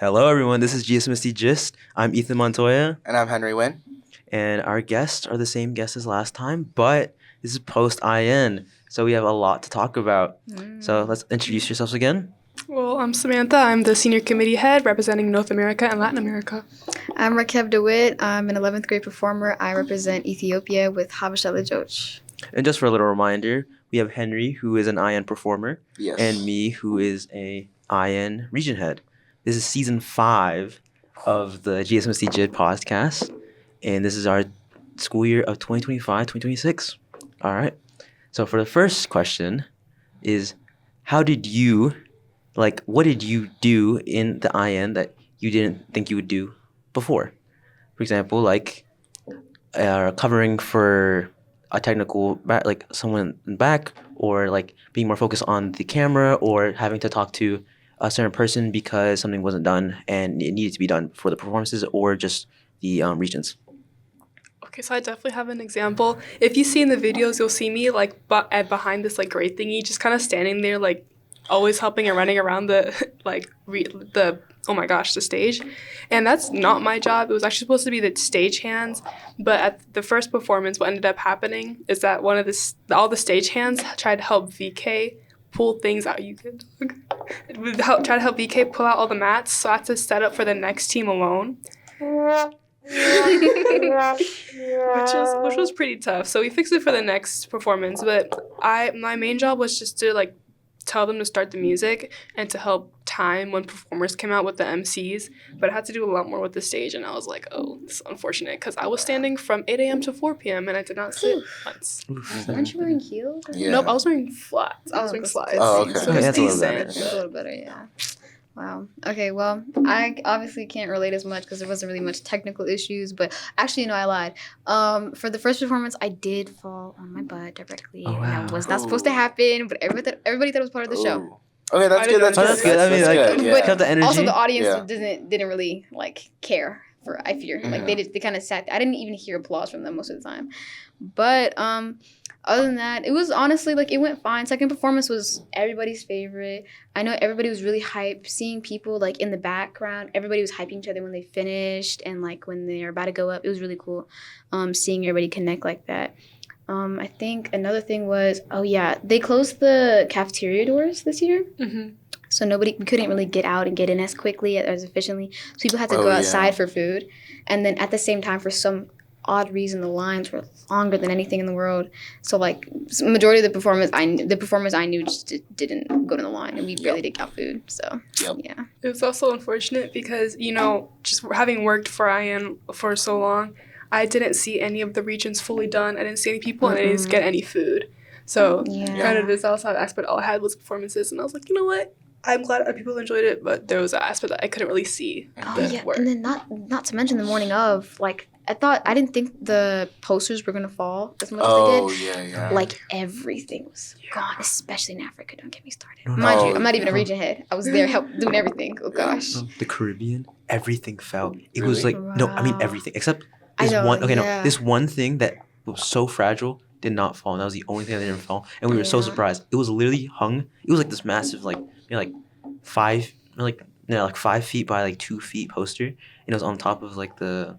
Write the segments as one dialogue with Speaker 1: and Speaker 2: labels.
Speaker 1: Hello, everyone. This is GSMSD Gist. I'm Ethan Montoya,
Speaker 2: And I'm Henry Wynn.
Speaker 1: and our guests are the same guests as last time, but this is post IN, so we have a lot to talk about. So let's introduce yourselves again.
Speaker 3: Well, I'm Samantha. I'm the senior committee head representing North America and Latin America.
Speaker 4: I'm Rakeb DeWitt. I'm an 11th grade performer. I represent Ethiopia with Habesha Joch.
Speaker 1: And just for a little reminder, we have Henry, who is an IN performer,
Speaker 2: Yes.
Speaker 1: and me, who is a IN region head. This is season 5 of the GSMC JID podcast, and this is our school year of 2025-2026. All right. So for the first question is, what did you do in the IN that you didn't think you would do before? For example, covering for a technical like someone in back, or like being more focused on the camera, or having to talk to a certain person because something wasn't done and it needed to be done for the performances or just the regions.
Speaker 3: Okay, so I definitely have an example. If you see in the videos, you'll see me behind this grate thingy, just kind of standing there, always helping and running around the the stage. And that's not my job. It was actually supposed to be the stage hands, but at the first performance, what ended up happening is that all the stage hands tried to help VK pull things out. You could try to help VK pull out all the mats, so I had to set up for the next team alone. which was pretty tough. So we fixed it for the next performance, but my main job was just to tell them to start the music and to help time when performers came out with the MCs. But I had to do a lot more with the stage, and I was like, oh, this is unfortunate, because I was standing from 8 a.m. to 4 p.m. and I did not sit once.
Speaker 4: Weren't you wearing heels?
Speaker 2: Yeah.
Speaker 3: Nope, I was wearing flats. I was wearing slides.
Speaker 2: Oh, okay.
Speaker 3: So
Speaker 1: Okay,
Speaker 3: it's
Speaker 1: that's a little
Speaker 3: decent.
Speaker 1: better.
Speaker 4: That's a little better, yeah. Wow. Okay, well, I obviously can't relate as much because there wasn't really much technical issues, but actually, no, I lied. For the first performance, I did fall on my butt directly.
Speaker 1: Oh, wow.
Speaker 4: And that was not supposed to happen, but everybody thought it was part of the show.
Speaker 2: Ooh. Okay, that's good. That's
Speaker 1: Oh,
Speaker 2: good.
Speaker 1: that's good. I mean,
Speaker 2: That's good,
Speaker 1: but
Speaker 2: yeah.
Speaker 1: kept the energy.
Speaker 4: Also, the audience
Speaker 2: Yeah.
Speaker 4: didn't really care for. I fear they kind of sat. I didn't even hear applause from them most of the time, but other than that, it was honestly it went fine. Second performance was everybody's favorite. I know everybody was really hyped. Seeing people in the background, everybody was hyping each other when they finished, and when they're about to go up, it was really cool. Seeing everybody connect like that. I think another thing was, they closed the cafeteria doors this year.
Speaker 3: Mm-hmm.
Speaker 4: So we couldn't really get out and get in as quickly, as efficiently. So people had to go outside for food. And then at the same time, for some odd reason, the lines were longer than anything in the world. So majority of the performers I knew just didn't go to the line, and we barely did get food. So yeah.
Speaker 3: It was also unfortunate because, just having worked for IN for so long, I didn't see any of the regions fully done. I didn't see any people, and I didn't get any food. So kind of this outside aspect, all I had was performances, and I was like, you know what? I'm glad other people enjoyed it, but there was an aspect that I couldn't really see. Work.
Speaker 4: And then not to mention the morning of, I didn't think the posters were gonna fall as much as they did.
Speaker 2: Yeah.
Speaker 4: Everything was gone, especially in Africa. Don't get me started.
Speaker 1: No.
Speaker 4: Mind you, I'm not even a region head. I was there doing everything. Oh gosh.
Speaker 1: The Caribbean, everything fell. It
Speaker 2: Really?
Speaker 1: was no, I mean everything except
Speaker 4: I
Speaker 1: this
Speaker 4: know,
Speaker 1: one. Okay,
Speaker 4: yeah.
Speaker 1: no, this one thing that was so fragile did not fall, and that was the only thing that didn't fall. And we were so
Speaker 4: Yeah.
Speaker 1: surprised. It was literally hung. It was this massive, 5 feet by 2 feet poster, and it was on top of the.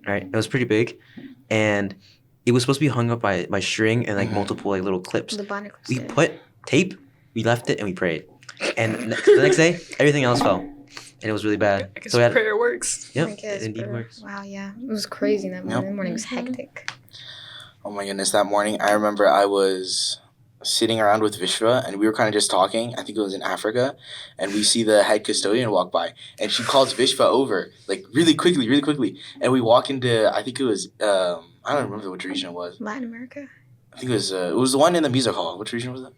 Speaker 1: Right, it was pretty big, and it was supposed to be hung up by string and multiple little clips.
Speaker 4: The binder clips
Speaker 1: We
Speaker 4: did.
Speaker 1: put tape, we left it, and we prayed. And the next day, everything else fell, and it was really bad.
Speaker 3: I guess
Speaker 1: So we had,
Speaker 3: prayer works.
Speaker 1: yep,
Speaker 4: I guess,
Speaker 1: it indeed
Speaker 4: bro.
Speaker 1: works.
Speaker 4: Wow, yeah, it was crazy that morning.
Speaker 2: Yep.
Speaker 4: That morning was hectic.
Speaker 2: Oh my goodness, that morning I remember I was sitting around with Vishwa, and we were kind of just talking. I think it was in Africa, and we see the head custodian walk by, and she calls Vishwa over really quickly, and we walk into, I think it was I don't remember which region it was.
Speaker 4: Latin America.
Speaker 2: I think it was the one in the music hall. Which region was it?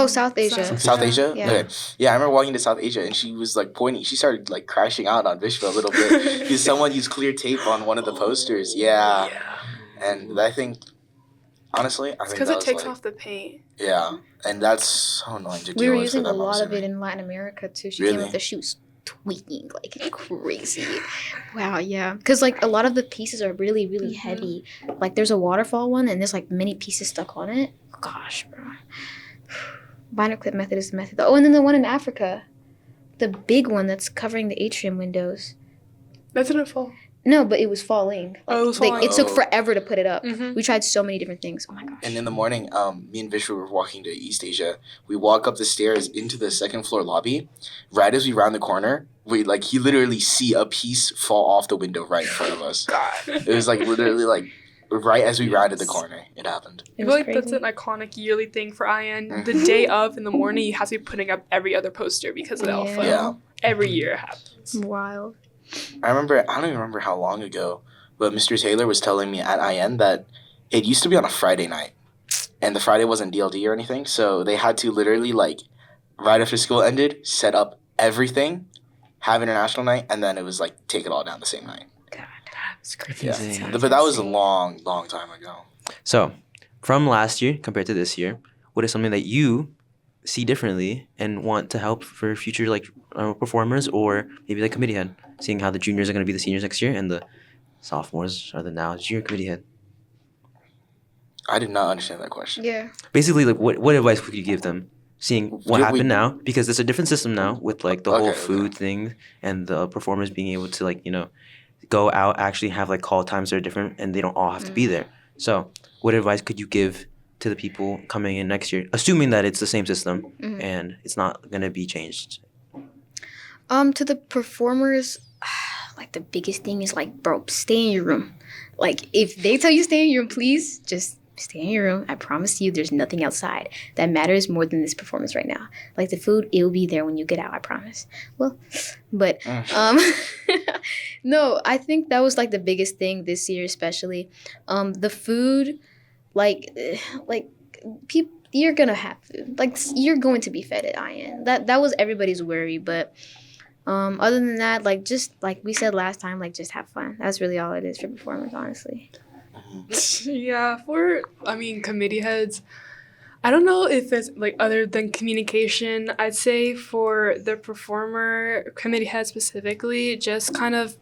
Speaker 4: South Asia.
Speaker 2: South Asia?
Speaker 4: Yeah.
Speaker 2: Okay. Yeah, I remember walking to South Asia, and she was pointing. She started crashing out on Vishwa a little bit because someone used clear tape on one of the posters. Yeah. And I think, honestly,
Speaker 3: It's because it takes off the paint.
Speaker 2: Yeah, and that's so annoying to
Speaker 4: We
Speaker 2: deal
Speaker 4: were
Speaker 2: with
Speaker 4: using
Speaker 2: for
Speaker 4: a
Speaker 2: them,
Speaker 4: lot of
Speaker 2: obviously.
Speaker 4: it in Latin America too. She
Speaker 2: Really?
Speaker 4: came with the shoes tweaking crazy. Wow, yeah. Because a lot of the pieces are really, really heavy. There's a waterfall one, and there's many pieces stuck on it. Gosh, bro. Binder clip method is the method. Oh, and then the one in Africa. the big one that's covering the atrium windows.
Speaker 3: That didn't fall.
Speaker 4: No, but it was falling.
Speaker 3: Oh, it was
Speaker 4: Like,
Speaker 3: falling.
Speaker 4: it took
Speaker 2: Oh.
Speaker 4: forever to put it up.
Speaker 3: Mhm.
Speaker 4: We tried so many different things. Oh my gosh.
Speaker 2: And in the morning, me and Vishwa were walking to East Asia. We walk up the stairs into the second floor lobby. Right as we round the corner, you literally see a piece fall off the window right in front of us.
Speaker 3: God.
Speaker 2: It was like literally like right as we rounded the corner, it happened.
Speaker 3: I
Speaker 4: It
Speaker 3: feel
Speaker 4: was
Speaker 3: like that's
Speaker 4: crazy.
Speaker 3: an iconic yearly thing for IN. The day of in the morning, you have to be putting up every other poster because they all
Speaker 4: Yeah.
Speaker 3: fell.
Speaker 2: Yeah.
Speaker 3: Every year it happens.
Speaker 4: Wild.
Speaker 2: I don't even remember how long ago, but Mr. Taylor was telling me at IN that it used to be on a Friday night. And the Friday wasn't DLD or anything, so they had to literally, like, right after school ended, set up everything, have international night, and then it was, like, take it all down the same night.
Speaker 3: That's crazy.
Speaker 2: Yeah.
Speaker 1: Insane.
Speaker 2: But that was a long, long time ago.
Speaker 1: So, from last year compared to this year, what is something that you see differently and want to help for future performers or maybe like committee head, seeing how the juniors are going to be the seniors next year and the sophomores are the now junior committee head?
Speaker 2: I did not understand that question.
Speaker 4: Yeah.
Speaker 1: Basically, like what advice would you give them, seeing what
Speaker 2: We-
Speaker 1: happened now, because there's a different system now with like the whole
Speaker 2: Okay,
Speaker 1: food thing and the performers being able to like go out, actually have like call times that are different and they don't all have to be there. So what advice could you give to the people coming in next year, assuming that it's the same system
Speaker 4: Mhm.
Speaker 1: and it's not going to be changed?
Speaker 4: To the performers, like the biggest thing is like, bro, stay in your room. Like, if they tell you stay in your room, please just stay in your room. I promise you, there's nothing outside that matters more than this performance right now. Like the food, it'll be there when you get out. I promise. Well, but no, I think that was like the biggest thing this year, especially. The food, like people. You're gonna have food. Like, you're going to be fed at IN. That was everybody's worry, but. Other than that, like, just like we said last time, like, just have fun. That's really all it is for performers, honestly.
Speaker 3: Yeah, committee heads, I don't know if it's like other than communication. I'd say for the performer committee head specifically, just kind of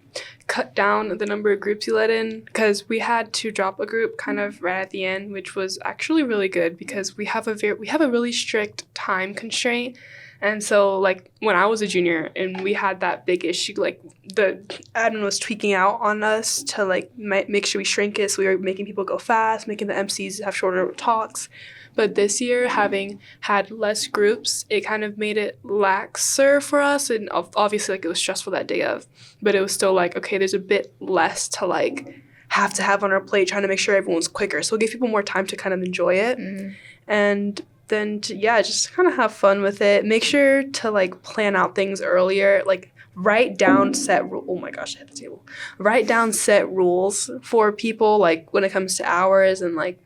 Speaker 3: cut down the number of groups you let in, because we had to drop a group kind of right at the end, which was actually really good because we have a really strict time constraint. And so, like, when I was a junior and we had that big issue, like, the admin was tweaking out on us to, like, make sure we shrink it. So we were making people go fast, making the MCs have shorter talks. But this year, having had less groups, it kind of made it laxer for us. And obviously, like, it was stressful that day of. But it was still like, okay, there's a bit less to, like, have on our plate, trying to make sure everyone's quicker. So it gives people more time to kind of enjoy it.
Speaker 4: Mm-hmm.
Speaker 3: And then just kind of have fun with it. Make sure to like plan out things earlier. Like, write down oh my gosh, I hit the table. Write down set rules for people, like when it comes to hours and like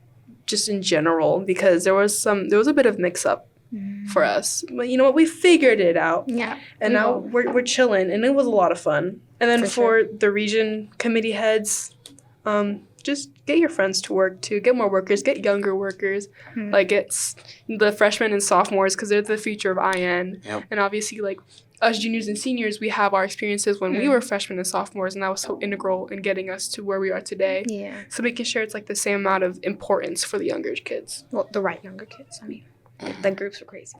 Speaker 3: just in general, because there was a bit of mix up for us. But you know what? We figured it out.
Speaker 4: Yeah.
Speaker 3: And now we're chilling, and it was a lot of fun. And then
Speaker 4: For
Speaker 3: for the region committee heads, just get your friends to work too. Get more workers. Get younger workers.
Speaker 4: Hmm.
Speaker 3: Like, it's the freshmen and sophomores, because they're the future of IN.
Speaker 2: Yep.
Speaker 3: And obviously, like, us juniors and seniors, we have our experiences when we were freshmen and sophomores, and that was so integral in getting us to where we are today.
Speaker 4: Yeah.
Speaker 3: So making sure it's like the same amount of importance for the younger kids.
Speaker 4: Well, the right younger kids. I mean, the groups were crazy.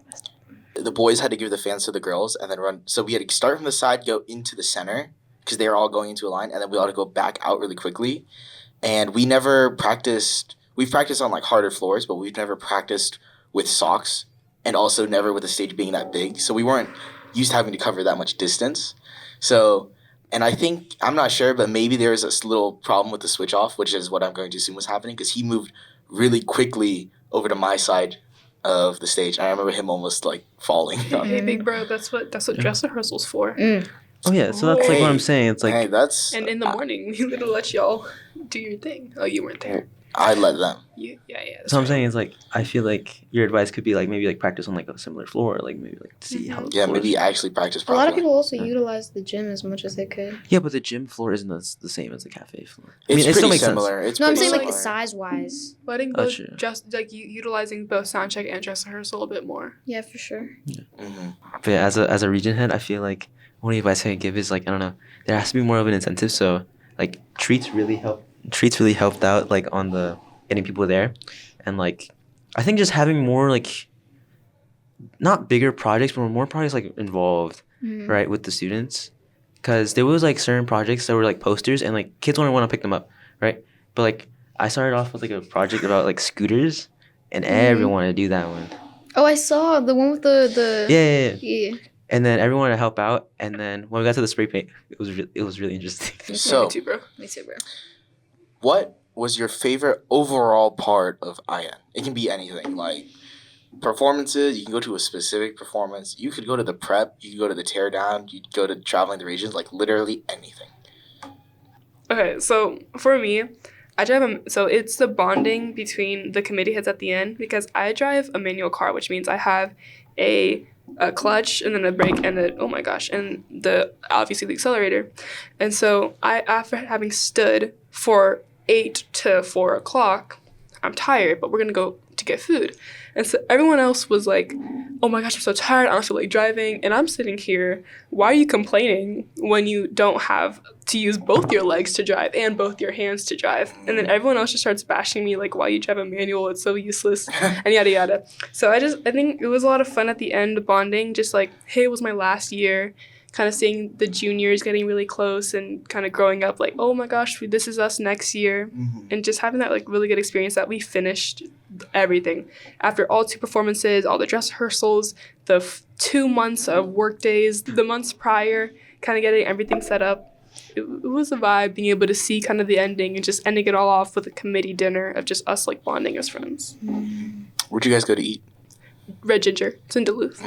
Speaker 2: The boys had to give the fans to the girls and then run. So we had to start from the side, go into the center because they were all going into a line, and then we had to go back out really quickly. And we never practiced. We've practiced on like harder floors, but we've never practiced with socks, and also never with the stage being that big. So we weren't used to having to cover that much distance. So, and I think, I'm not sure, but maybe there was this little problem with the switch off, which is what I'm going to assume was happening, because he moved really quickly over to my side of the stage. I remember him almost like falling.
Speaker 3: Hey, big bro, that's what dress rehearsal's for.
Speaker 1: Oh yeah, so that's like what I'm
Speaker 2: Hey.
Speaker 1: saying. It's like
Speaker 2: Hey, that's.
Speaker 3: And in the morning, we literally let y'all do your thing. Oh, you weren't there.
Speaker 2: I let them.
Speaker 3: Yeah. That's
Speaker 1: so I'm
Speaker 3: right.
Speaker 1: saying is like I feel like your advice could be like maybe like practice on like a similar floor, like maybe like to see how. The
Speaker 2: Yeah,
Speaker 1: floor
Speaker 2: maybe
Speaker 1: is.
Speaker 2: actually practice
Speaker 4: A
Speaker 2: properly.
Speaker 4: lot of people also utilize the gym as much as they could.
Speaker 1: Yeah, but the gym floor isn't the same as the cafe floor.
Speaker 2: It's
Speaker 1: it still
Speaker 2: pretty
Speaker 1: makes
Speaker 2: similar. It's
Speaker 4: No, I'm
Speaker 2: pretty
Speaker 4: saying like
Speaker 2: similar.
Speaker 4: size wise.
Speaker 3: Letting
Speaker 1: Oh,
Speaker 3: both
Speaker 1: true.
Speaker 3: just like utilizing both sound check and dress rehearsal a bit more.
Speaker 4: Yeah, for sure.
Speaker 2: Mhm.
Speaker 1: But yeah, as a region head, I feel like one advice I could give is like I don't know, there has to be more of an incentive. So like treats really helped out like on the getting people there, and like I think just having more like not bigger projects but more projects like involved, right, with the students, because there was like certain projects that were like posters and like kids wouldn't want to pick them up, right? But like I started off with like a project about like scooters, and everyone wanted to do that one.
Speaker 4: Oh, I saw the one with the
Speaker 1: Yeah. And then everyone wanted to help out, and then when we got to the spray paint, it was really interesting.
Speaker 2: So,
Speaker 3: Me too, bro.
Speaker 4: Me too, bro.
Speaker 2: what was your favorite overall part of IN? It can be anything, like performances. You can go to a specific performance. You could go to the prep. You could go to the teardown. You could go to traveling the regions. Like literally anything.
Speaker 3: Okay, so for me, I drive so it's the bonding between the committee heads at the end, because I drive a manual car, which means I have a clutch and then a brake and and the obviously the accelerator. And so I, after having stood for 8 to 4 o'clock, I'm tired, but we're gonna go to get food. And so everyone else was like, oh my gosh, I'm so tired, I don't feel like driving. And I'm sitting here, why are you complaining when you don't have to use both your legs to drive and both your hands to drive? And then everyone else just starts bashing me like, why you drive a manual, it's so useless, and yada yada. So I think it was a lot of fun at the end, bonding, just like, hey, it was my last year, kind of seeing the juniors getting really close and kind of growing up like, oh my gosh, this is us next year. And just having that like really good experience that we finished everything after all 2 performances, all the dress rehearsals, the 2 months of work days, the months prior, kind of getting everything set up. It was a vibe being able to see kind of the ending and just ending it all off with a committee dinner of just us like bonding as friends.
Speaker 2: Where'd you guys go to eat?
Speaker 3: Red Ginger. It's in Duluth.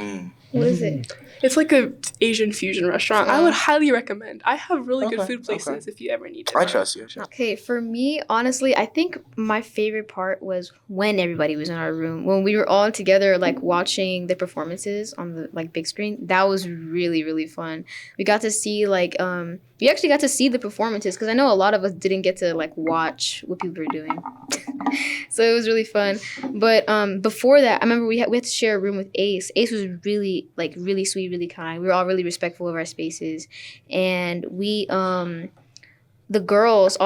Speaker 4: What is it?
Speaker 3: It's like a Asian fusion restaurant. I would highly recommend. I have really good food places if you ever need to.
Speaker 2: I trust you.
Speaker 4: Okay, for me, honestly, I think my favorite part was when everybody was in our room. When we were all together, like, watching the performances on the, like, big screen. That was really, really fun. We got to see, like, we actually got to see the performances, because I know a lot of us didn't get to, like, watch what people were doing. So it was really fun. But before that, I remember we had to share a room with Ace. Ace was really, like, really sweet, really kind. We were all really respectful of our spaces. And we, all the girls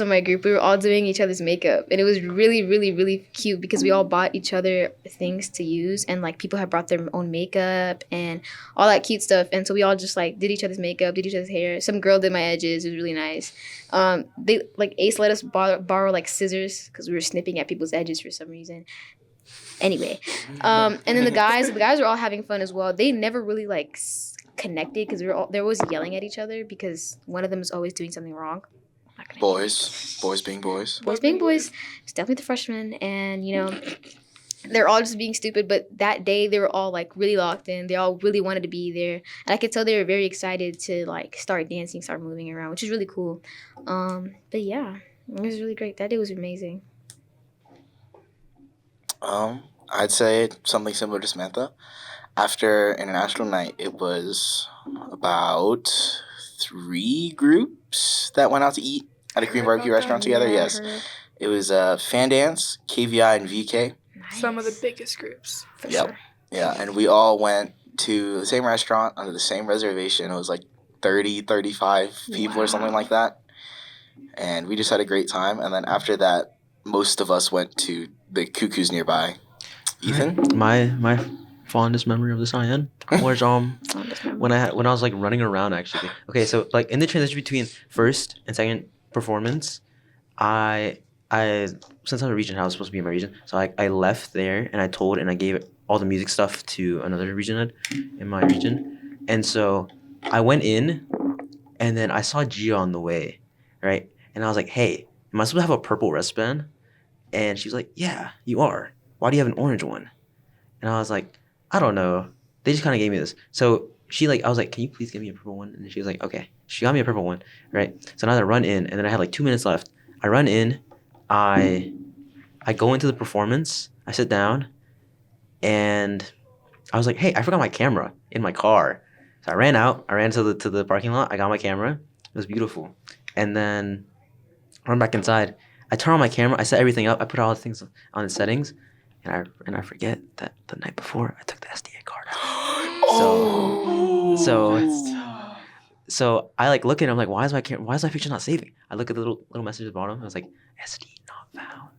Speaker 4: in my group, we were all doing each other's makeup. And it was really, really, really cute, because we all bought each other things to use. And, like, people had brought their own makeup and all that cute stuff. And so we all just, like, did each other's makeup, did each other's hair. Some girl did my edges. It was really nice. They, like, Ace let us borrow, like, scissors, because we were snipping at people's edges for some reason. Anyway, and then the guys were all having fun as well. They never really, like, connected, because they're always yelling at each other, because one of them is always doing something wrong.
Speaker 2: Boys being boys.
Speaker 4: Boys being boys. It's definitely the freshmen, and, you know, they're all just being stupid. But that day, they were all, like, really locked in. They all really wanted to be there, and I could tell they were very excited to, like, start dancing, start moving around, which is really cool. But yeah, it was really great. That day was amazing.
Speaker 2: I'd say something similar to Samantha. After International Night, it was about 3 groups that went out to eat at a Korean barbecue restaurant together.
Speaker 4: Yeah,
Speaker 2: Yes. It was Fan Dance, KVI, and VK.
Speaker 4: Nice.
Speaker 3: Some of the biggest groups.
Speaker 4: For
Speaker 2: Yep.
Speaker 4: sure.
Speaker 2: Yeah, and we all went to the same restaurant under the same reservation. It was like 30, 35 people or something like that. And we just had a great time. And then after that, most of us went to the Cuckoos nearby. Ethan?
Speaker 1: My fondest memory of this IN was when I was like running around actually. Okay, so like in the transition between first and second performance, I since I'm a region, I was supposed to be in my region, so I left there and I gave all the music stuff to another region head in my region, and so I went in, and then I saw Gia on the way, right, and I was like, hey, am I supposed to have a purple wristband? And she was like, yeah, you are. Why do you have an orange one? And I was like, I don't know. They just kind of gave me this. So I was like, can you please give me a purple one? And she was like, okay. She got me a purple one, right? So now I run in, and then I had like 2 minutes left. I run in, I go into the performance, I sit down, and I was like, hey, I forgot my camera in my car. So I ran to the parking lot, I got my camera. It was beautiful. And then I run back inside. I turn on my camera, I set everything up, I put all the things on the settings, and I forget that the night before I took the SD card out. So I like look at it, I'm like, why is my picture not saving? I look at the little message at the bottom, I was like, SD not found.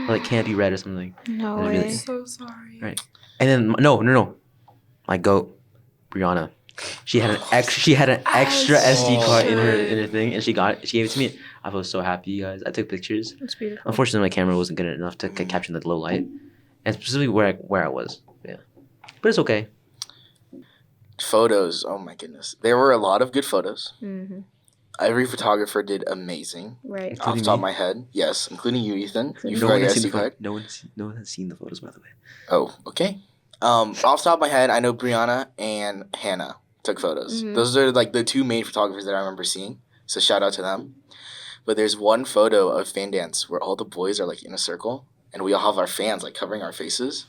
Speaker 1: Or like can't be read or something.
Speaker 4: No
Speaker 1: way.
Speaker 3: I'm so sorry.
Speaker 1: Right. And then no. My goat, Brianna. She had an extra SD card in her
Speaker 3: shit.
Speaker 1: thing, and she gave it to me. I was so happy, you guys. I took pictures.
Speaker 4: That's beautiful.
Speaker 1: Unfortunately, my camera wasn't good enough to capture the low light, and specifically where I was. Yeah, but it's okay.
Speaker 2: Photos. Oh my goodness. There were a lot of good photos.
Speaker 4: Mm-hmm.
Speaker 2: Every photographer did amazing.
Speaker 4: Right.
Speaker 2: Off the
Speaker 1: Including
Speaker 2: top of
Speaker 1: me.
Speaker 2: my head. Yes, including you, Ethan. You
Speaker 1: No
Speaker 2: forgot
Speaker 1: one
Speaker 2: your
Speaker 1: has seen
Speaker 2: SD card.
Speaker 1: no one has seen the photos, by the way.
Speaker 2: Oh, okay. Off the top of my head, I know Brianna and Hannah took photos.
Speaker 4: Mhm.
Speaker 2: Those are like the two main photographers that I remember seeing. So shout out to them. But there's one photo of fan dance where all the boys are like in a circle and we all have our fans like covering our faces.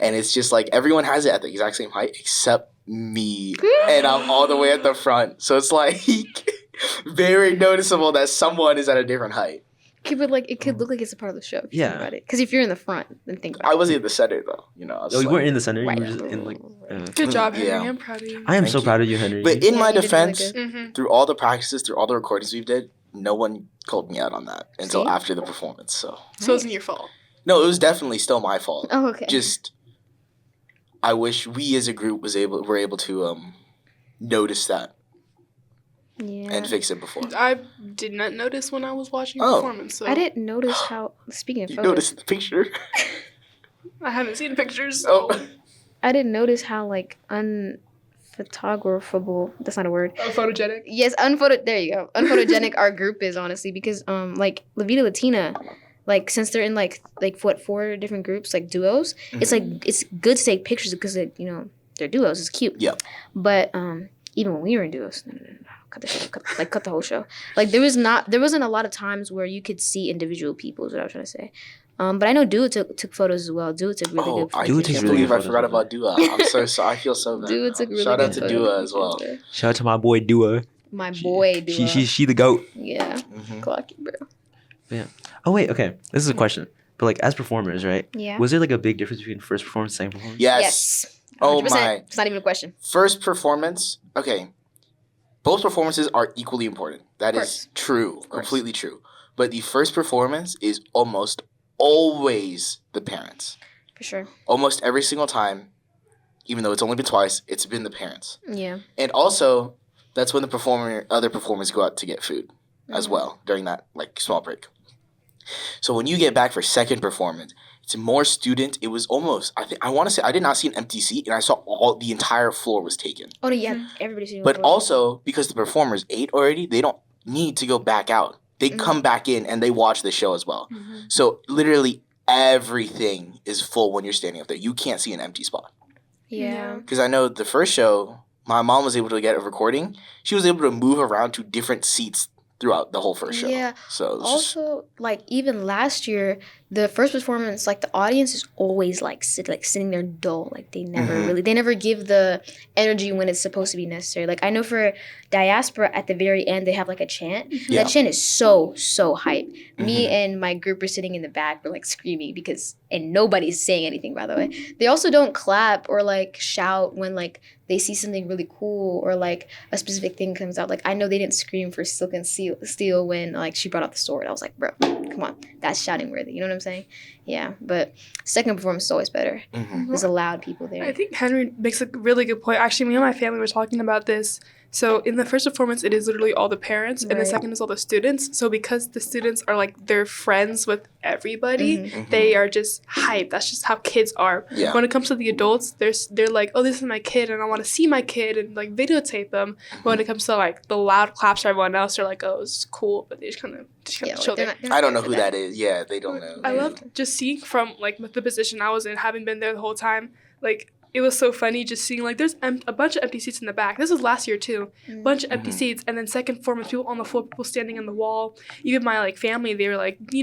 Speaker 2: And it's just like everyone has it at the exact same height except me. And I'm all the way at the front. So it's like very noticeable that someone is at a different height.
Speaker 4: But like it could look like it's a part of the show. If you
Speaker 1: Yeah.
Speaker 4: think about it. Because if you're in the front, then think about
Speaker 2: I
Speaker 4: it.
Speaker 2: wasn't in the center though. You know. I was
Speaker 1: Oh, you
Speaker 2: like-
Speaker 1: weren't in the center.
Speaker 4: Right.
Speaker 1: You were just in like.
Speaker 3: Good job, Henry.
Speaker 2: Yeah.
Speaker 3: I'm proud of you.
Speaker 1: I am
Speaker 2: Thank
Speaker 1: so
Speaker 2: you.
Speaker 1: proud of you, Henry.
Speaker 2: But in
Speaker 4: Yeah,
Speaker 2: my
Speaker 4: you did really
Speaker 2: defense,
Speaker 4: good.
Speaker 3: Mm-hmm.
Speaker 2: through all the practices, through all the recordings we did, no one called me out on that until
Speaker 4: See?
Speaker 2: after the performance. So
Speaker 3: So it wasn't your fault.
Speaker 2: no, it was definitely still my fault.
Speaker 4: Oh, okay.
Speaker 2: Just I wish we as a group were able to notice that
Speaker 4: yeah.
Speaker 2: and fix it before.
Speaker 3: I did not notice when I was watching the
Speaker 2: Oh.
Speaker 3: performance. So
Speaker 4: I didn't notice how. Speaking of
Speaker 2: You
Speaker 4: photos,
Speaker 2: noticed the picture?
Speaker 3: I haven't seen pictures.
Speaker 2: Oh.
Speaker 4: I didn't notice how like unphotographable. That's not a word.
Speaker 3: Oh, photogenic.
Speaker 4: Yes, unphoto. There you go. Unphotogenic. Our group is honestly because like La Vida Latina, like since they're in like what 4 different groups like duos, it's like it's good to take pictures because they're duos. It's cute.
Speaker 2: Yep.
Speaker 4: But even when we were in duos, no, cut the show, cut the whole show. Like there wasn't a lot of times where you could see individual people. Is what I was trying to say. But I know Dua took photos as well. Dua took really good
Speaker 2: I
Speaker 4: photos.
Speaker 1: takes
Speaker 2: can't
Speaker 1: really
Speaker 2: believe
Speaker 1: good
Speaker 2: I forgot
Speaker 1: photos.
Speaker 2: about Dua. I'm so I feel so bad.
Speaker 4: Dua took really
Speaker 2: Shout
Speaker 4: good
Speaker 2: out to
Speaker 4: photos.
Speaker 2: Dua as well.
Speaker 1: Shout out to my boy Dua.
Speaker 4: My boy Dua.
Speaker 1: She the goat.
Speaker 4: Yeah,
Speaker 2: Mhm.
Speaker 4: clocky bro.
Speaker 1: Oh wait, okay. This is a question. But like as performers, right?
Speaker 4: Yeah.
Speaker 1: Was there like a big difference between first performance and second performance?
Speaker 2: Yes. Oh
Speaker 4: 100%.
Speaker 2: my.
Speaker 4: It's not even a question.
Speaker 2: First performance. Okay. Both performances are equally important. That
Speaker 4: Of
Speaker 2: is
Speaker 4: course.
Speaker 2: true.
Speaker 4: course.
Speaker 2: Completely true. But the first performance is almost always the parents.
Speaker 4: For sure.
Speaker 2: Almost every single time, even though it's only been twice, it's been the parents.
Speaker 4: Yeah.
Speaker 2: And also, that's when the other performers go out to get food as
Speaker 4: Mhm.
Speaker 2: well during that like small break. So when you get back for second performance, it's more student. It was almost I want to say I did not see an empty seat, and I saw the entire floor was taken.
Speaker 4: Oh no, yeah. Everybody's doing.
Speaker 2: But also because the performers ate already, they don't need to go back out. They
Speaker 4: Mhm.
Speaker 2: come back in and they watch the show as well.
Speaker 4: Mhm.
Speaker 2: So literally everything is full when you're standing up there. You can't see an empty spot.
Speaker 4: Yeah.
Speaker 2: Because I know the first show, my mom was able to get a recording. She was able to move around to different seats throughout the whole first show.
Speaker 4: Yeah.
Speaker 2: So it was just,
Speaker 4: Also, like even last year, the first performance, like the audience is always like sitting there dull. Like they never give the energy when it's supposed to be necessary. Like I know for Diaspora at the very end they have like a chant.
Speaker 2: Yeah.
Speaker 4: That chant is so hype. Me
Speaker 2: Mhm.
Speaker 4: and my group are sitting in the back, we're like screaming and nobody's saying anything, by the way. They also don't clap or like shout when like they see something really cool or like a specific thing comes out. Like I know they didn't scream for Silk and Steel when like she brought out the sword. I was like, bro, come on, that's shouting worthy. You know what I'm saying? Yeah, but second performance is always better.
Speaker 2: mhm.
Speaker 4: There's a loud people there.
Speaker 3: I think Henry makes a really good point. Actually, me and my family were talking about this. So in the first performance, it is literally all the parents, and the
Speaker 4: Right.
Speaker 3: second is all the students. So because the students are like they're friends with everybody,
Speaker 4: Mhm.
Speaker 3: they are just hype. That's just how kids are.
Speaker 2: Yeah.
Speaker 3: When it comes to the adults, they're like, oh, this is my kid, and I want to see my kid and like videotape them. But when it comes to like the loud claps for everyone else, they're like, oh, it's cool, but they just kind of
Speaker 4: Yeah,
Speaker 3: chill
Speaker 4: like,
Speaker 3: there.
Speaker 4: they're
Speaker 2: I don't know
Speaker 4: there
Speaker 2: who
Speaker 4: for
Speaker 2: that is. Yeah, they don't know.
Speaker 3: I loved just seeing from like with the position I was in, having been there the whole time. Like it was so funny just seeing like there's a bunch of empty seats in the back. This was last year too,
Speaker 4: Mm.
Speaker 3: bunch of empty
Speaker 2: Mhm.
Speaker 3: seats, and then second performance, people on the floor, people standing on the wall. Even my like family, they were like, we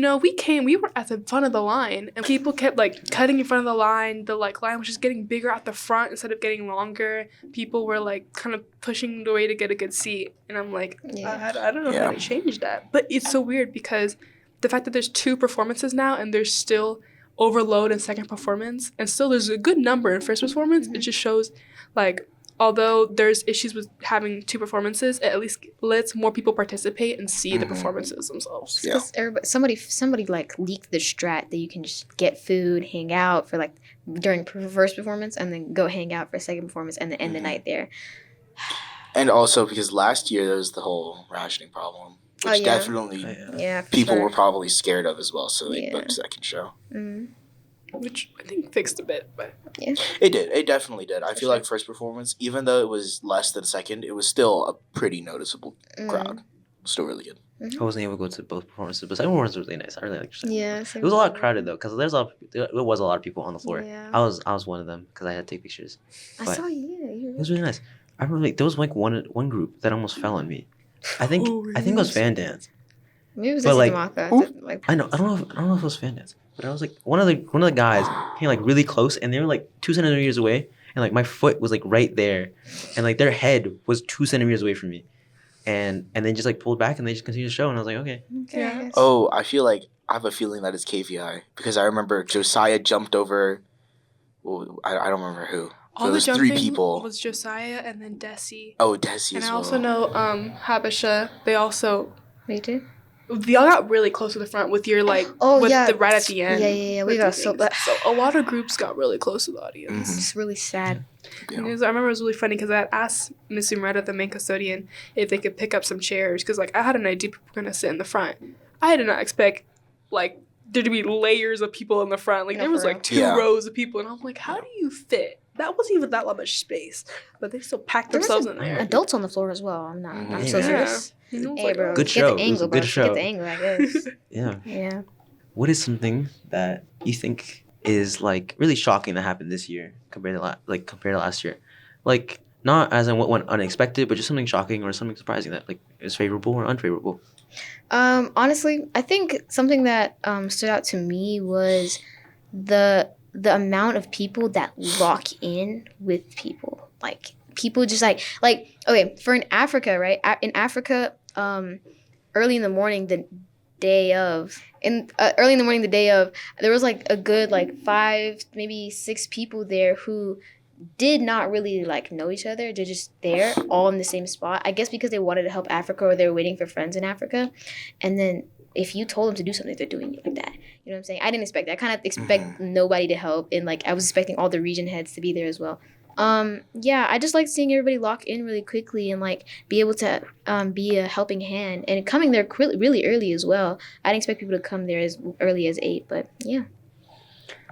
Speaker 3: were at the front of the line, and people kept like cutting in front of the line. The like line was just getting bigger at the front instead of getting longer. People were like kind of pushing the way to get a good seat, and I'm like,
Speaker 4: Yeah.
Speaker 3: I don't know
Speaker 2: Yeah.
Speaker 3: how to change that. But it's so weird because the fact that there's 2 performances now and there's still overload in second performance and still there's a good number in first performance, it just shows like although there's issues with having 2 performances, it at least lets more people participate and see the
Speaker 2: Mhm.
Speaker 3: performances themselves.
Speaker 2: Yeah.
Speaker 4: Because somebody like leaked the strat that you can just get food, hang out for like during first performance, and then go hang out for second performance, and then end the
Speaker 2: Mhm.
Speaker 4: night there.
Speaker 2: And also because last year there was the whole rationing problem,
Speaker 4: Oh,
Speaker 2: which
Speaker 4: yeah.
Speaker 2: definitely
Speaker 4: Yeah, for
Speaker 2: people
Speaker 4: sure.
Speaker 2: were probably scared of as well. So they
Speaker 4: Yeah.
Speaker 2: booked second show.
Speaker 4: Mm.
Speaker 3: Which I think fixed a bit, but
Speaker 2: It did. It definitely did. I
Speaker 3: For
Speaker 2: feel like first performance, even though it was less than second, it was still a pretty noticeable crowd. Still really good.
Speaker 1: I wasn't able to go to both performances, but second performance was really nice. I really liked it.
Speaker 4: Yeah.
Speaker 1: It was a lot crowded though, because there was a lot of people on the floor.
Speaker 4: Yeah.
Speaker 1: I was one of them because I had to take pictures.
Speaker 4: I
Speaker 1: but
Speaker 4: saw you. Yeah,
Speaker 1: It was really nice. I remember there was like one group that almost fell on me. I think it was fan dance.
Speaker 4: Maybe it was
Speaker 1: But, like,
Speaker 4: Maka.
Speaker 1: I know I don't know if it was fan dance, but I was like one of the guys came like really close, and they were like 2 centimeters away, and like my foot was like right there, and like their head was 2 centimeters away from me, and then just like pulled back, and they just continued to show, and I was like, okay.
Speaker 3: Yeah.
Speaker 2: Oh, I feel like I have a feeling that it's KVI because I remember Josiah jumped over. Well, I don't remember who.
Speaker 3: all
Speaker 2: There
Speaker 3: the
Speaker 2: was
Speaker 3: jumping
Speaker 2: 3 people.
Speaker 3: was Josiah and then Desi.
Speaker 2: Oh, Desi
Speaker 3: And
Speaker 2: as
Speaker 3: I
Speaker 2: well.
Speaker 3: also know Habasha. They
Speaker 4: did?
Speaker 3: all got really close to the front with your like
Speaker 4: Oh,
Speaker 3: with
Speaker 4: yeah.
Speaker 3: the right at the end.
Speaker 4: Yeah. We
Speaker 3: with
Speaker 4: got
Speaker 3: the
Speaker 4: so
Speaker 3: things. So a lot of groups got really close to the audience.
Speaker 2: Mhm.
Speaker 4: It's really sad.
Speaker 2: Yeah.
Speaker 3: And I remember it was really funny because I had asked Miss Umretta, the main custodian, if they could pick up some chairs because like I had an idea people were gonna sit in the front. I did not expect like there to be layers of people in the front. Like
Speaker 4: No,
Speaker 3: there was
Speaker 4: for
Speaker 3: like 2
Speaker 2: real.
Speaker 3: rows of people, and I'm like, how do you fit? That wasn't even that much space, but they still packed
Speaker 4: There was
Speaker 3: themselves in there.
Speaker 4: Adults on the floor as well. I'm
Speaker 2: Mhm.
Speaker 4: so
Speaker 1: Yeah.
Speaker 4: serious.
Speaker 3: And I was
Speaker 4: Hey,
Speaker 3: like,
Speaker 4: bro.
Speaker 1: Good
Speaker 4: Get
Speaker 1: show.
Speaker 4: the
Speaker 1: It was a
Speaker 4: angle,
Speaker 1: good
Speaker 4: bro.
Speaker 1: show.
Speaker 4: Get the angle, I guess.
Speaker 1: Yeah.
Speaker 4: Yeah.
Speaker 1: What is something that you think is like really shocking that happened this year compared to last year? Like not as in what went unexpected, but just something shocking or something surprising that like is favorable or unfavorable.
Speaker 4: Honestly, I think something that stood out to me was the amount of people that lock in with people. Like people just like okay, for in Africa, right? In Africa, early in the morning the day of there was like a good like 5 maybe 6 people there who did not really like know each other. They're just there all in the same spot, I guess because they wanted to help Africa or they were waiting for friends in Africa. And then if you told them to do something, they're doing it like that. You know what I'm saying? I didn't expect that. I kind of expect nobody to help, and like I was expecting all the region heads to be there as well. Yeah, I just like seeing everybody lock in really quickly and like be able to be a helping hand and coming there really, really early as well. I didn't expect people to come there as early as 8, but yeah.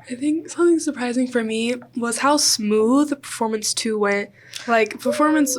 Speaker 3: I think something surprising for me was how smooth the performance 2 went. Like performance.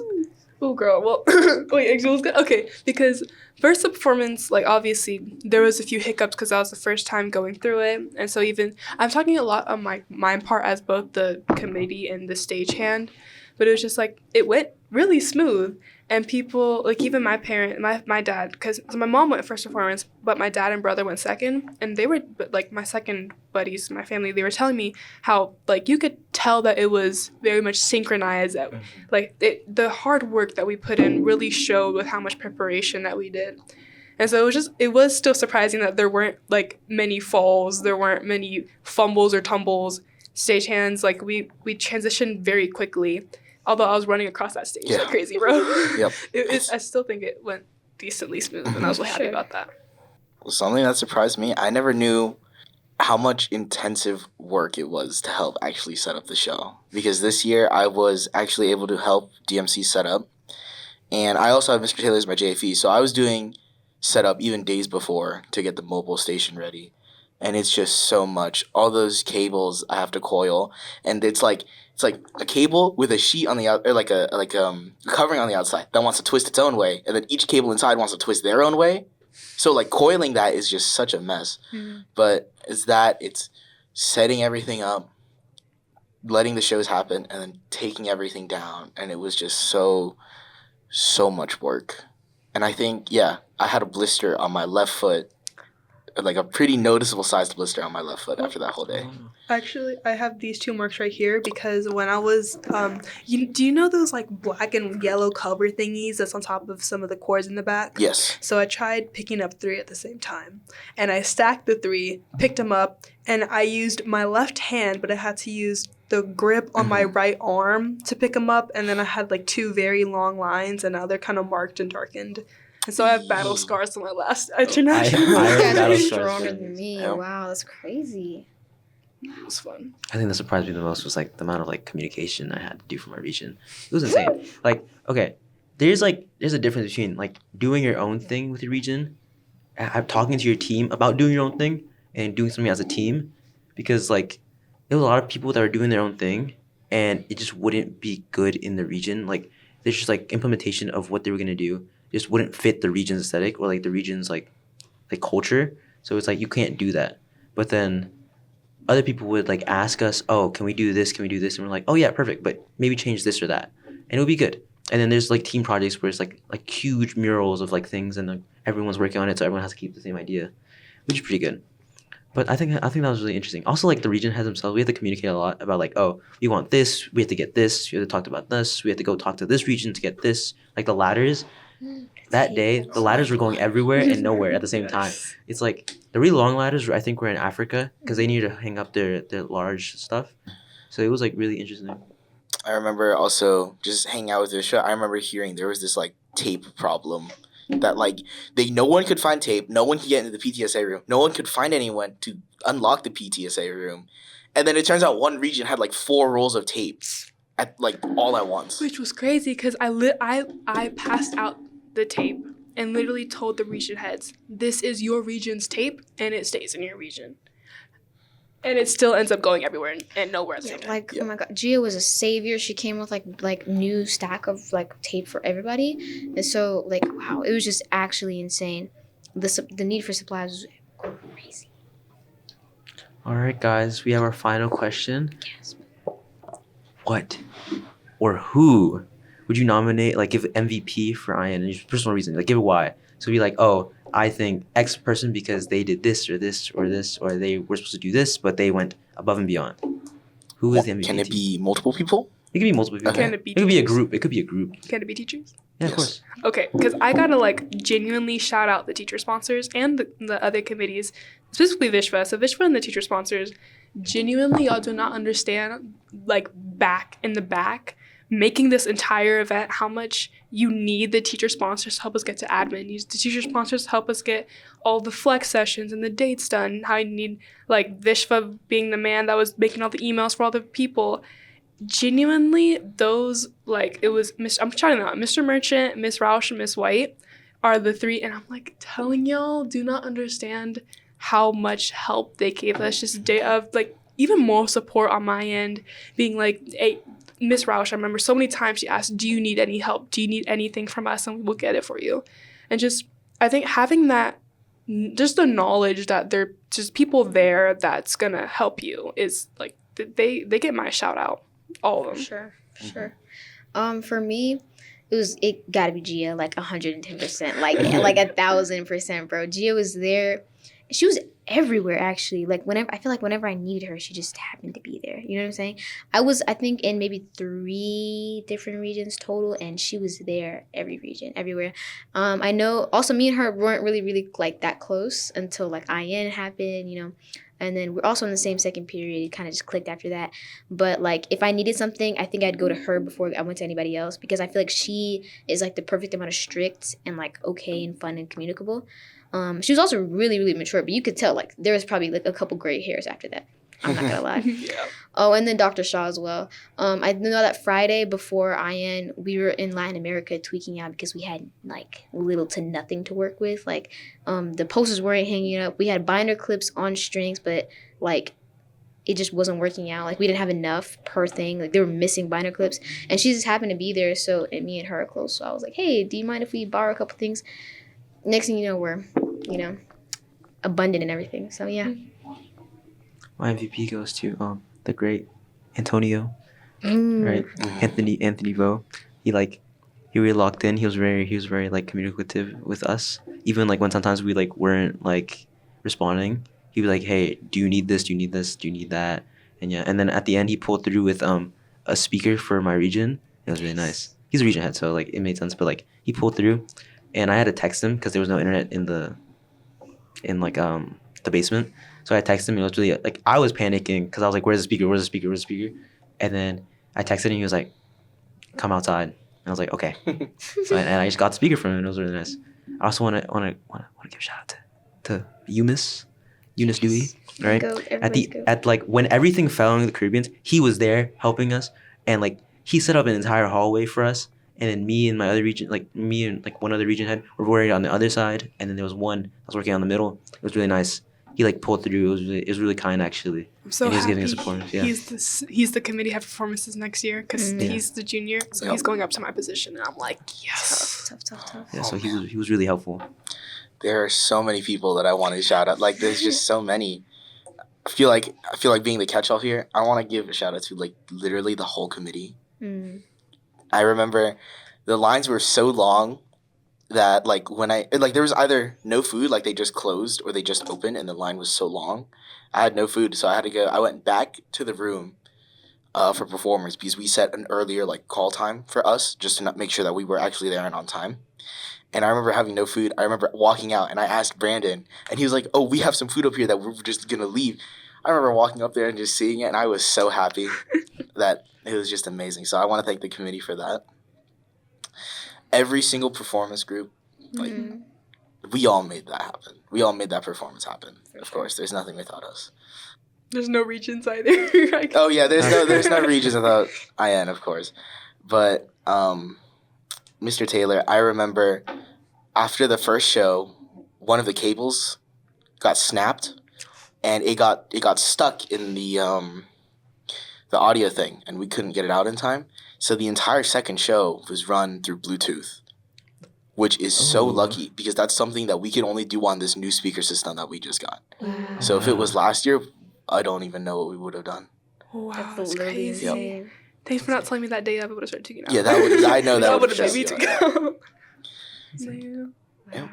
Speaker 3: Oh girl. Well, wait. Actually, let's go. Okay, because first the performance, like obviously there was a few hiccups because that was the first time going through it, and so even I'm talking a lot on my part as both the committee and the stagehand, but it was just like it went really smooth. And people, like even my parent, my dad, because my mom went first performance, but my dad and brother went second. And they were, like my second buddies, my family, they were telling me how, like, you could tell that it was very much synchronized. That, like, the hard work that we put in really showed with how much preparation that we did. And so it was still surprising that there weren't, like, many falls. There weren't many fumbles or tumbles. Stagehands, like, we transitioned very quickly. Although I was running across that stage like crazy, bro.
Speaker 2: Yep.
Speaker 3: I still think it went decently smooth, and I was really happy about that.
Speaker 2: Something that surprised me, I never knew how much intensive work it was to help actually set up the show. Because this year I was actually able to help DMC set up. And I also have Mr. Taylor as my JFE, so I was doing setup even days before to get the mobile station ready. And it's just so much. All those cables I have to coil, and it's like a cable with a sheet on the out, or like a covering on the outside that wants to twist its own way, and then each cable inside wants to twist their own way. So like coiling that is just such a mess.
Speaker 4: Mm-hmm.
Speaker 2: But it's setting everything up, letting the shows happen, and then taking everything down, and it was just so much work. And I think I had a blister on my left foot. Like a pretty noticeable sized blister on my left foot after that whole day.
Speaker 3: Actually, I have these 2 marks right here because when I was, do you know those like black and yellow cover thingies that's on top of some of the cords in the back?
Speaker 2: Yes.
Speaker 3: So I tried picking up 3 at the same time, and I stacked the 3, picked them up, and I used my left hand, but I had to use the grip on my right arm to pick them up, and then I had like 2 very long lines, and now they're kind of marked and darkened. And so I have battle scars on my last international.
Speaker 1: I
Speaker 4: You
Speaker 1: have
Speaker 4: guys
Speaker 1: battle
Speaker 4: are
Speaker 1: scars
Speaker 4: stronger
Speaker 1: than
Speaker 4: than me.
Speaker 2: Yeah.
Speaker 4: Wow, that's crazy.
Speaker 3: It was fun.
Speaker 1: I think that surprised me the most was like the amount of like communication I had to do for my region. It was insane. Like, okay, there's a difference between like doing your own thing with your region, talking to your team about doing your own thing, and doing something as a team, because like there was a lot of people that were doing their own thing, and it just wouldn't be good in the region. Like there's just like implementation of what they were gonna do just wouldn't fit the region's aesthetic or like the region's like culture. So it's like you can't do that. But then other people would like ask us, "Oh, can we do this? Can we do this?" And we're like, "Oh yeah, perfect, but maybe change this or that," and it'll be good. And then there's like team projects where it's like huge murals of like things, and like, everyone's working on it, so everyone has to keep the same idea, which is pretty good. But I think that was really interesting. Also, like the region heads themselves, we have to communicate a lot about like, oh, we want this, we have to get this, we have to talk about this, we have to go talk to this region to get this. Like the ladders, that day, the ladders were going everywhere and nowhere at the same time. It's like the really long ladders, I think, were in Africa because they needed to hang up their large stuff. So it was like really interesting.
Speaker 2: I remember also just hanging out with Visha. I remember hearing there was this like tape problem that like no one could find tape, no one could get into the PTSA room, no one could find anyone to unlock the PTSA room, and then it turns out one region had like 4 rolls of tape at like all at once.
Speaker 3: Which was crazy because I passed out the tape and literally told the region heads, "This is your region's tape, and it stays in your region." And it still ends up going everywhere and nowhere at the same time.
Speaker 4: Like, oh my God, Gia was a savior. She came with like new stack of like tape for everybody, and so like wow, it was just actually insane. The need for supplies was crazy.
Speaker 1: All right, guys, we have our final question.
Speaker 4: Yes.
Speaker 1: What or who would you nominate? Like, give MVP for Ian and your personal reason. Like, give it why. So be like, oh, I think X person because they did this or this or this, or they were supposed to do this, but they went above and beyond. Who is the MVP?
Speaker 2: Can it be multiple people?
Speaker 1: It could be multiple people.
Speaker 2: Okay.
Speaker 3: Can it be
Speaker 1: It could be a
Speaker 3: teachers?
Speaker 1: group. It could be a group.
Speaker 3: Can it be teachers?
Speaker 1: Yeah,
Speaker 2: Yes.
Speaker 1: of course.
Speaker 3: Okay, because I gotta like genuinely shout out the teacher sponsors and the other committees, specifically Vishva. So Vishva and the teacher sponsors, genuinely, y'all do not understand, like back in the back, making this entire event, how much you need the teacher sponsors to help us get to admin. Use the teacher sponsors to help us get all the flex sessions and the dates done. How you need like Vishva being the man that was making all the emails for all the people. Genuinely, those like it was I'm shouting them out. Mr. Merchant, Miss Roush, and Miss White are the 3, and I'm like telling y'all, do not understand how much help they gave us. Just a day of like even more support on my end, being like, hey, Miss Roush, I remember so many times she asked, do you need any help? Do you need anything from us? And we'll get it for you. And just I think having that, just the knowledge that there are just people there that's gonna help you is like they get my shout out. All of them.
Speaker 4: Sure. For me, it gotta be Gia, like 110%, like 1,000%, bro. Gia was there. She was everywhere actually. Like whenever I needed her, she just happened to be there. You know what I'm saying? I think in maybe 3 different regions total, and she was there every region, everywhere. I know also me and her weren't really like that close until like IN happened, you know. And then we're also in the same second period. It kind of just clicked after that. But, like, if I needed something, I think I'd go to her before I went to anybody else because I feel like she is, like, the perfect amount of strict and, like, okay and fun and communicable. She was also really, really mature, but you could tell, like, there was probably, like, a couple gray hairs after that. I'm not going to lie.
Speaker 3: Yeah.
Speaker 4: Oh, and then Dr. Shaw as well. I know that Friday before IN, we were in Latin America tweaking out because we had, like, little to nothing to work with. Like, the posters weren't hanging up. We had binder clips on strings, but, like, it just wasn't working out. Like, we didn't have enough per thing. Like, they were missing binder clips. And she just happened to be there, so and me and her are close. So I was like, hey, do you mind if we borrow a couple things? Next thing you know, we're, you know, abundant and everything. So, yeah.
Speaker 1: My MVP goes to the great Antonio,
Speaker 4: Mm.
Speaker 1: right? Anthony Vo. He really locked in. He was very like communicative with us. Even like when sometimes we like weren't like responding, he was like, "Hey, do you need this? Do you need this? Do you need that?" And yeah, and then at the end he pulled through with a speaker for my region. It was really nice. He's a region head, so like it made sense. But like he pulled through, and I had to text him because there was no internet in the basement. So I texted him, and it was really, like, I was panicking because I was like, where's the speaker? Where's the speaker? Where's the speaker? And then I texted him, and he was like, come outside. And I was like, okay. So and I just got the speaker from him, and it was really nice. I also want to give a shout out to Yumis. Eunice Dewey, right?
Speaker 4: Goat,
Speaker 1: At
Speaker 4: everybody's
Speaker 1: the
Speaker 4: goat.
Speaker 1: at like when everything fell in the Caribbeans, he was there helping us, and like he set up an entire hallway for us. And then me and my other region, like me and like one other region head, were working on the other side, and then there was one I was working on the middle. It was really nice. He like pulled through. It was really kind actually.
Speaker 3: I'm so
Speaker 1: And he was
Speaker 3: happy.
Speaker 1: giving us support, yeah.
Speaker 3: He's the committee head performances next year because
Speaker 4: Mm.
Speaker 3: he's the junior, so
Speaker 2: Yep.
Speaker 3: he's going up to my position, and I'm like, yes.
Speaker 4: Tough.
Speaker 1: Yeah, so
Speaker 2: Oh,
Speaker 1: he was really helpful.
Speaker 2: There are so many people that I want to shout out. Like there's just so many. I feel like being the catch-all here. I want to give a shout out to like literally the whole committee.
Speaker 4: Mm.
Speaker 2: I remember the lines were so long that like when there was either no food, like they just closed, or they just opened, and the line was so long. I had no food, so I had to go. I went back to the room for performers because we set an earlier like call time for us just to not make sure that we were actually there and on time. And I remember having no food. I remember walking out, and I asked Brandon, and he was like, "Oh, we have some food up here that we're just gonna leave." I remember walking up there and just seeing it, and I was so happy that it was just amazing. So I want to thank the committee for that. Every single performance group, like
Speaker 4: Mhm.
Speaker 2: we all made that happen. We all made that performance happen.
Speaker 4: For
Speaker 2: Of
Speaker 4: sure.
Speaker 2: course, there's nothing without us.
Speaker 3: There's no regions either. Like,
Speaker 2: Oh yeah, there's no regions without IN, of course. But Mr. Taylor, I remember after the first show, one of the cables got snapped, and it got stuck in the audio thing, and we couldn't get it out in time. So the entire second show was run through Bluetooth, which is so
Speaker 1: Ooh.
Speaker 2: lucky because that's something that we could only do on this new speaker system that we just got.
Speaker 4: Wow.
Speaker 2: So if it was last year, I don't even know what we would have done.
Speaker 3: wow,
Speaker 4: That's
Speaker 3: that's
Speaker 4: literally
Speaker 3: crazy.
Speaker 4: insane.
Speaker 3: Thanks for not telling me that day of. I would have started taking it out.
Speaker 2: Yeah, that would. I know that
Speaker 3: That
Speaker 2: would
Speaker 3: would
Speaker 2: have
Speaker 3: have made me
Speaker 2: stressed
Speaker 3: to
Speaker 2: you out.
Speaker 3: go.
Speaker 2: Yeah.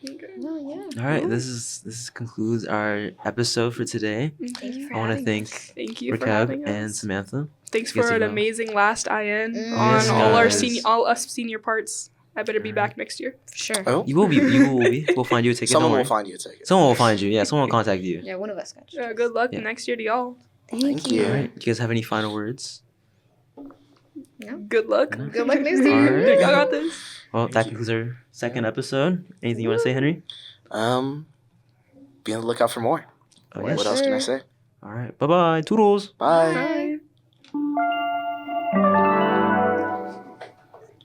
Speaker 3: Okay.
Speaker 4: No, yeah.
Speaker 1: All right, this concludes our episode for today.
Speaker 4: Thank you for
Speaker 1: I want to
Speaker 4: having
Speaker 1: thank
Speaker 4: us.
Speaker 3: Thank you for
Speaker 1: Rakab
Speaker 3: having us.
Speaker 1: and Samantha.
Speaker 3: Thanks
Speaker 1: You guys
Speaker 3: for
Speaker 1: are
Speaker 3: an
Speaker 1: go.
Speaker 3: amazing last IN
Speaker 4: Mm.
Speaker 3: on
Speaker 1: Yes,
Speaker 3: all our
Speaker 1: guys.
Speaker 3: all us senior parts. I better be
Speaker 1: Alright.
Speaker 3: back next year.
Speaker 4: For sure.
Speaker 2: Oh,
Speaker 1: You will be. You will be. We'll find you a ticket.
Speaker 2: someone
Speaker 1: don't
Speaker 2: will
Speaker 1: worry.
Speaker 2: find you a ticket.
Speaker 1: Someone will find you. Yeah, someone will contact you.
Speaker 4: Yeah, one of us got you.
Speaker 3: Good luck
Speaker 1: Yeah.
Speaker 3: next year to y'all.
Speaker 4: Thank
Speaker 2: you.
Speaker 1: All
Speaker 4: you.
Speaker 1: right. Do you guys have any final words?
Speaker 4: No?
Speaker 3: Good luck.
Speaker 1: No.
Speaker 4: Good luck next
Speaker 1: All
Speaker 4: year.
Speaker 1: right.
Speaker 3: Y'all got this.
Speaker 1: Well,
Speaker 2: Thank
Speaker 1: that
Speaker 2: you.
Speaker 1: concludes our second episode. Anything you want to say, Henry?
Speaker 2: Be on the lookout for more.
Speaker 1: Oh,
Speaker 2: What
Speaker 1: yes.
Speaker 2: else can I say?
Speaker 1: All right. Bye bye. Toodles.
Speaker 2: Bye.
Speaker 3: Bye.